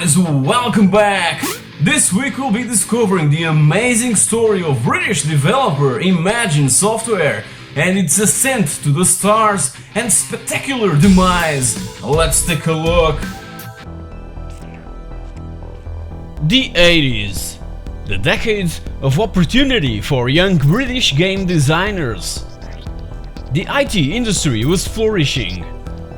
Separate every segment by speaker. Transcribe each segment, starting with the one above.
Speaker 1: guys, welcome back! This week we'll be discovering the amazing story of British developer Imagine Software and its ascent to the stars and spectacular demise. Let's take a look. The 80s, the decade of opportunity for young British game designers. The IT industry was flourishing.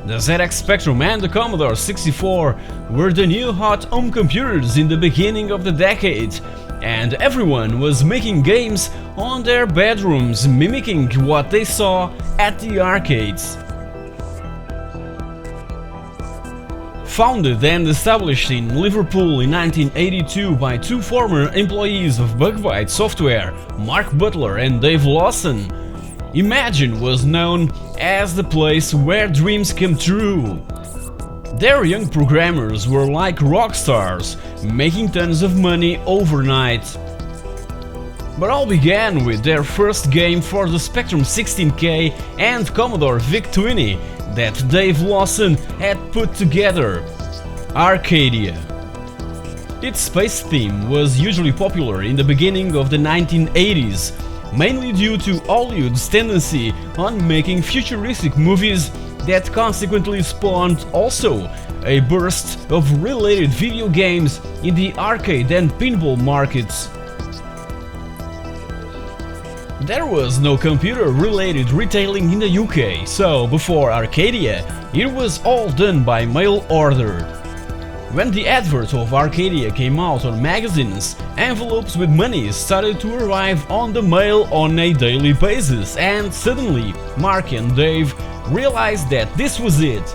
Speaker 1: The ZX Spectrum and the Commodore 64 were the new hot home computers in the beginning of the decade, and everyone was making games on their bedrooms, mimicking what they saw at the arcades. Founded and established in Liverpool in 1982 by two former employees of Bug-Byte Software, Mark Butler and Dave Lawson, Imagine was known as the place where dreams come true. Their young programmers were like rock stars, making tons of money overnight. But all began with their first game for the Spectrum 16K and Commodore VIC-20 that Dave Lawson had put together, Arcadia. Its space theme was usually popular in the beginning of the 1980s, mainly due to Hollywood's tendency on making futuristic movies that consequently spawned also a burst of related video games in the arcade and pinball markets. There was no computer-related retailing in the UK, so before Arcadia, it was all done by mail order. When the advert of Arcadia came out on magazines, envelopes with money started to arrive on the mail on a daily basis, and suddenly Mark and Dave realized that this was it.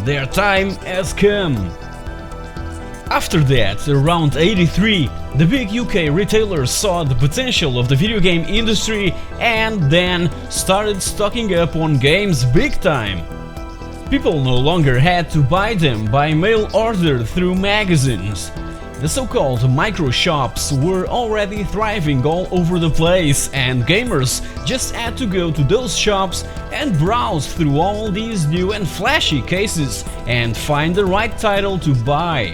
Speaker 1: Their time has come. After that, around 83, the big UK retailers saw the potential of the video game industry and then started stocking up on games big time. People no longer had to buy them by mail order through magazines. The so-called micro shops were already thriving all over the place, and gamers just had to go to those shops and browse through all these new and flashy cases and find the right title to buy.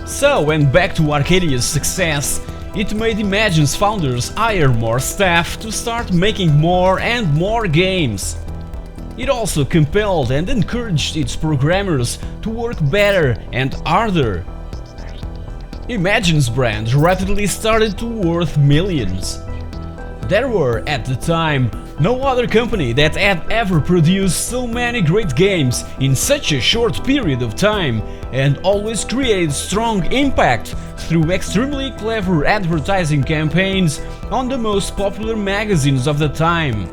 Speaker 1: So, when back to Arcadia's success, it made Imagine's founders hire more staff to start making more and more games. It also compelled and encouraged its programmers to work better and harder. Imagine's brand rapidly started to worth millions. There were, at the time, no other company that had ever produced so many great games in such a short period of time and always created strong impact through extremely clever advertising campaigns on the most popular magazines of the time.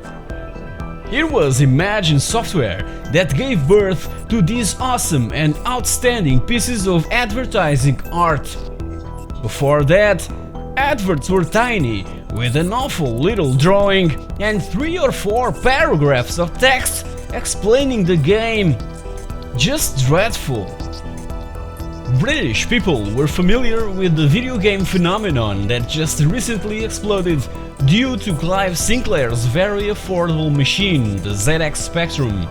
Speaker 1: It was Imagine Software that gave birth to these awesome and outstanding pieces of advertising art. Before that, adverts were tiny, with an awful little drawing and 3 or 4 paragraphs of text explaining the game. Just dreadful. British people were familiar with the video game phenomenon that just recently exploded due to Clive Sinclair's very affordable machine, the ZX Spectrum.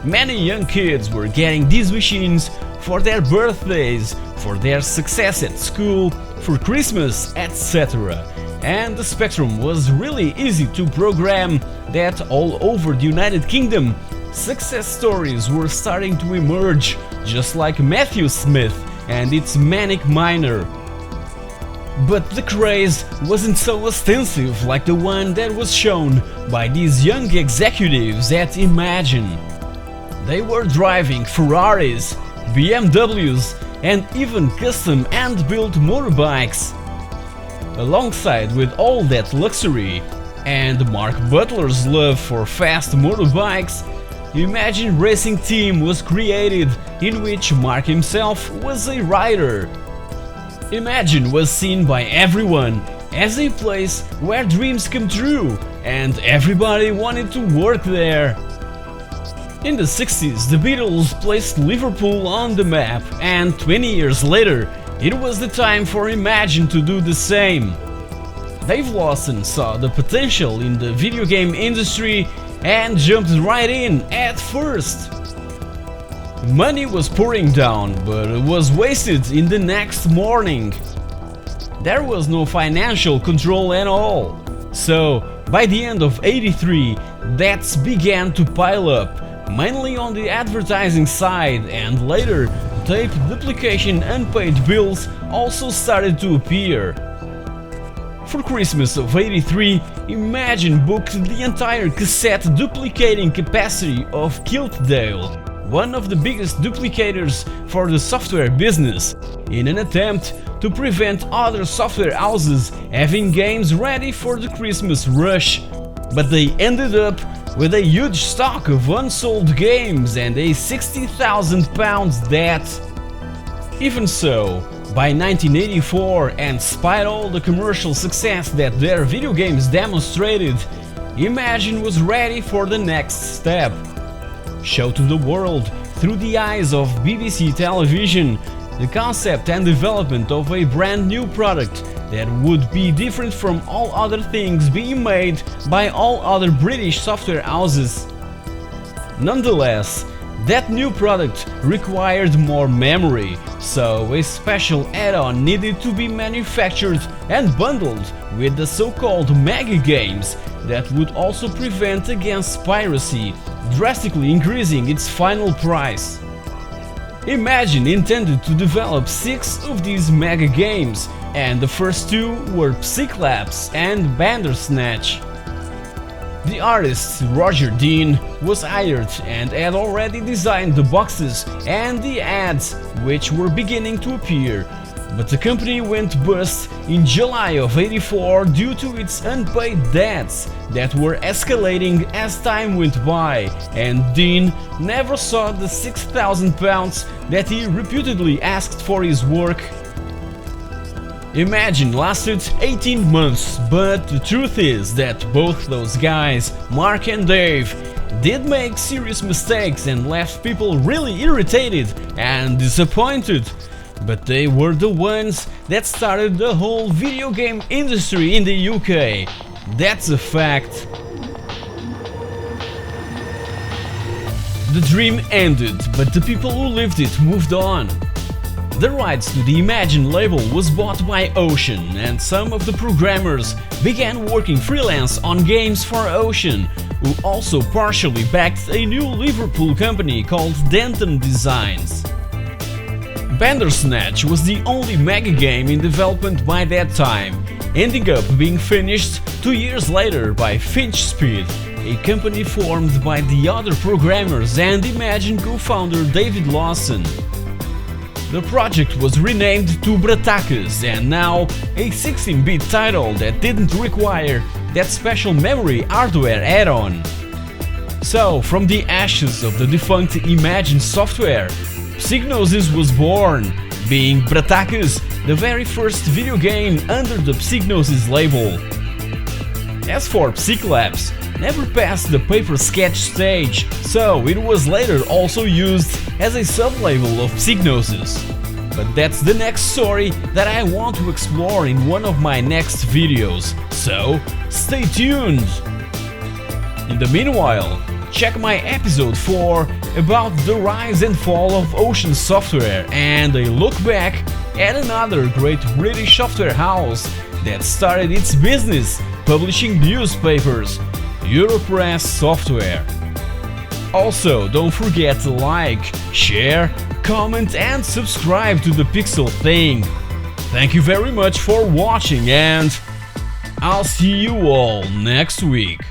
Speaker 1: Many young kids were getting these machines for their birthdays, for their success at school, for Christmas, etc. And the Spectrum was really easy to program that all over the United Kingdom success stories were starting to emerge, just like Matthew Smith and its Manic Miner. But the craze wasn't so extensive like the one that was shown by these young executives at Imagine. They were driving Ferraris, BMWs, and even custom hand-built motorbikes. Alongside with all that luxury and Mark Butler's love for fast motorbikes, Imagine Racing Team was created, in which Mark himself was a rider. Imagine was seen by everyone as a place where dreams come true, and everybody wanted to work there. In the 60s, the Beatles placed Liverpool on the map, and 20 years later, it was the time for Imagine to do the same. Dave Lawson saw the potential in the video game industry and jumped right in at first. Money was pouring down, but it was wasted in the next morning. There was no financial control at all. So, by the end of '83, debts began to pile up, mainly on the advertising side, and later, tape duplication unpaid bills also started to appear. For Christmas of '83, Imagine booked the entire cassette duplicating capacity of Kiltdale, one of the biggest duplicators for the software business, in an attempt to prevent other software houses having games ready for the Christmas rush. But they ended up with a huge stock of unsold games and a £60,000 debt. Even so, by 1984, and despite all the commercial success that their video games demonstrated, Imagine was ready for the next step. Show to the world, through the eyes of BBC television, the concept and development of a brand new product that would be different from all other things being made by all other British software houses. Nonetheless, that new product required more memory, so a special add-on needed to be manufactured and bundled with the so-called Mega Games that would also prevent against piracy, drastically increasing its final price. Imagine intended to develop 6 of these Mega Games, and the first 2 were Psyclapse and Bandersnatch. The artist Roger Dean was hired and had already designed the boxes and the ads, which were beginning to appear, but the company went bust in July of '84 due to its unpaid debts that were escalating as time went by, and Dean never saw the £6,000 that he reputedly asked for his work. Imagine lasted 18 months, but the truth is that both those guys, Mark and Dave, did make serious mistakes and left people really irritated and disappointed. But they were the ones that started the whole video game industry in the UK. That's a fact. The dream ended, but the people who lived it moved on. The rights to the Imagine label was bought by Ocean, and some of the programmers began working freelance on games for Ocean, who also partially backed a new Liverpool company called Denton Designs. Bandersnatch was the only Mega game in development by that time, ending up being finished 2 years later by Finch Speed, a company formed by the other programmers and Imagine co-founder David Lawson. The project was renamed to Bratakas, and now a 16-bit title that didn't require that special memory hardware add-on. So, from the ashes of the defunct Imagine software, Psygnosis was born, being Bratakas the very first video game under the Psygnosis label. As for Psyclapse, never passed the paper sketch stage, so it was later also used as a sub-label of Psygnosis. But that's the next story that I want to explore in one of my next videos, so stay tuned! In the meanwhile, check my episode 4 about the rise and fall of Ocean Software and a look back at another great British software house that started its business publishing newspapers, Europress Software. Also, don't forget to like, share, comment and subscribe to the PixelThing. Thank you very much for watching, and I'll see you all next week.